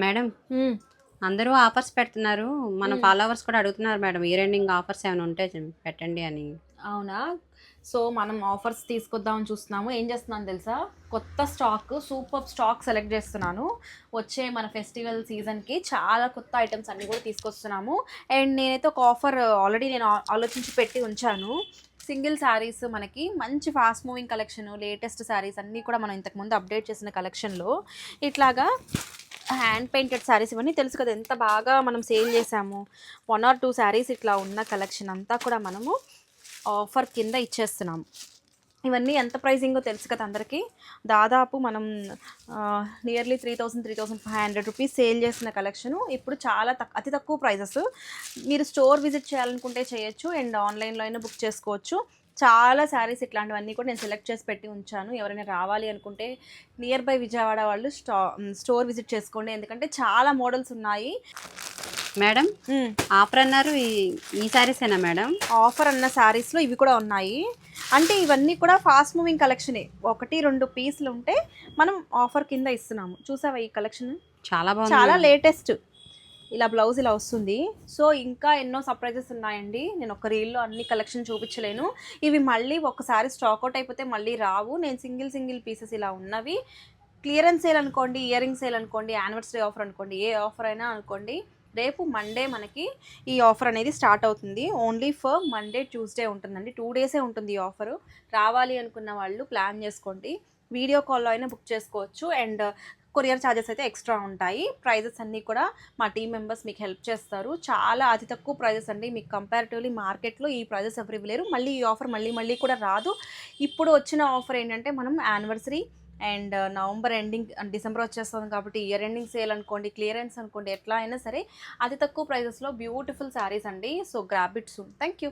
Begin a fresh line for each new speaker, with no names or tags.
Madam అందరూ offers పెడుతున్నారు. మన ఫాలోవర్స్ కూడా అడుగుతున్నారు మేడం. ఇయర్ ఎండింగ్ ఆఫర్స్ ఏమైనా ఉంటే పెట్టండి అని.
అవునా? సో మనం ఆఫర్స్ తీసుకొద్దామని చూస్తున్నాము. ఏం చేస్తున్నాను తెలుసా, కొత్త స్టాక్, సూపర్ స్టాక్ సెలెక్ట్ చేస్తున్నాను. వచ్చే మన ఫెస్టివల్ సీజన్కి చాలా కొత్త ఐటమ్స్ అన్నీ కూడా తీసుకొస్తున్నాము. అండ్ నేనైతే ఒక ఆఫర్ ఆల్రెడీ నేను ఆలోచించి పెట్టి ఉంచాను. సింగిల్ శారీస్ మనకి మంచి fast moving collection, latest saris అన్నీ కూడా మనం ఇంతకుముందు అప్డేట్ చేసిన కలెక్షన్లో ఇట్లాగా హ్యాండ్ పెయింటెడ్ శారీస్ ఇవన్నీ తెలుసు కదా ఎంత బాగా మనం సేల్ చేసాము. 1 or 2 శారీస్ ఇట్లా ఉన్న కలెక్షన్ అంతా కూడా మనము ఆఫర్ కింద ఇచ్చేస్తున్నాం. ఇవన్నీ ఎంత ప్రైజింగో తెలుసు కదా అందరికీ. దాదాపు మనం నియర్లీ 3,500 రూపీస్ సేల్ చేసిన కలెక్షను ఇప్పుడు చాలా అతి తక్కువ ప్రైజెస్. మీరు స్టోర్ విజిట్ చేయాలనుకుంటే చేయొచ్చు, అండ్ ఆన్లైన్లో అయినా బుక్ చేసుకోవచ్చు. చాలా శారీస్ ఇట్లాంటివన్నీ కూడా నేను సెలెక్ట్ చేసి పెట్టి ఉంచాను. ఎవరైనా రావాలి అనుకుంటే నియర్ బై విజయవాడ వాళ్ళు స్టోర్ విజిట్ చేసుకోండి, ఎందుకంటే చాలా మోడల్స్ ఉన్నాయి.
మేడం ఆఫర్ అన్నారు, ఈ శారీసేనా మేడం?
ఆఫర్ అన్న శారీస్లో ఇవి కూడా ఉన్నాయి. అంటే ఇవన్నీ కూడా ఫాస్ట్ మూవింగ్ కలెక్షనే. 1-2 పీసులు ఉంటే మనం ఆఫర్ కింద ఇస్తున్నాము. చూసావా ఈ కలెక్షన్?
చాలా బాగుంది,
చాలా లేటెస్ట్. ఇలా బ్లౌజ్ ఇలా వస్తుంది. సో ఇంకా ఎన్నో సర్ప్రైజెస్ ఉన్నాయండి. నేను ఒక రీల్లో అన్ని కలెక్షన్ చూపించలేను. ఇవి మళ్ళీ ఒకసారి స్టాక్అవుట్ అయిపోతే మళ్ళీ రావు. నేను సింగిల్ పీసెస్ ఇలా ఉన్నవి. క్లియరెన్స్ సేల్ అనుకోండి, ఇయర్ రింగ్ సేల్ అనుకోండి, యానివర్సరీ ఆఫర్ అనుకోండి, ఏ ఆఫర్ అయినా అనుకోండి, రేపు మండే మనకి ఈ ఆఫర్ అనేది స్టార్ట్ అవుతుంది. ఓన్లీ ఫర్ మండే ట్యూస్డే ఉంటుందండి. 2 డేసే ఉంటుంది ఈ ఆఫరు. రావాలి అనుకున్న వాళ్ళు ప్లాన్ చేసుకోండి. వీడియో కాల్లో అయినా బుక్ చేసుకోవచ్చు, అండ్ కొరియర్ ఛార్జెస్ అయితే ఎక్స్ట్రా ఉంటాయి. ప్రైజెస్ అన్నీ కూడా మా టీం మెంబర్స్ మీకు హెల్ప్ చేస్తారు. చాలా అతి తక్కువ ప్రైజెస్ అండి. మీకు కంపారిటివ్లీ మార్కెట్లో ఈ ప్రైజెస్ ఎవరు ఇవ్వలేరు. మళ్ళీ ఈ ఆఫర్ మళ్ళీ కూడా రాదు. ఇప్పుడు వచ్చిన ఆఫర్ ఏంటంటే మనం anniversary and November ending, December వచ్చేస్తుంది కాబట్టి ఇయర్ ఎండింగ్ సేల్ అనుకోండి, క్లియరెన్స్ అనుకోండి, ఎట్లా అయినా సరే అతి తక్కువ ప్రైజెస్లో బ్యూటిఫుల్ శారీస్ అండి. So grab it soon. Thank you.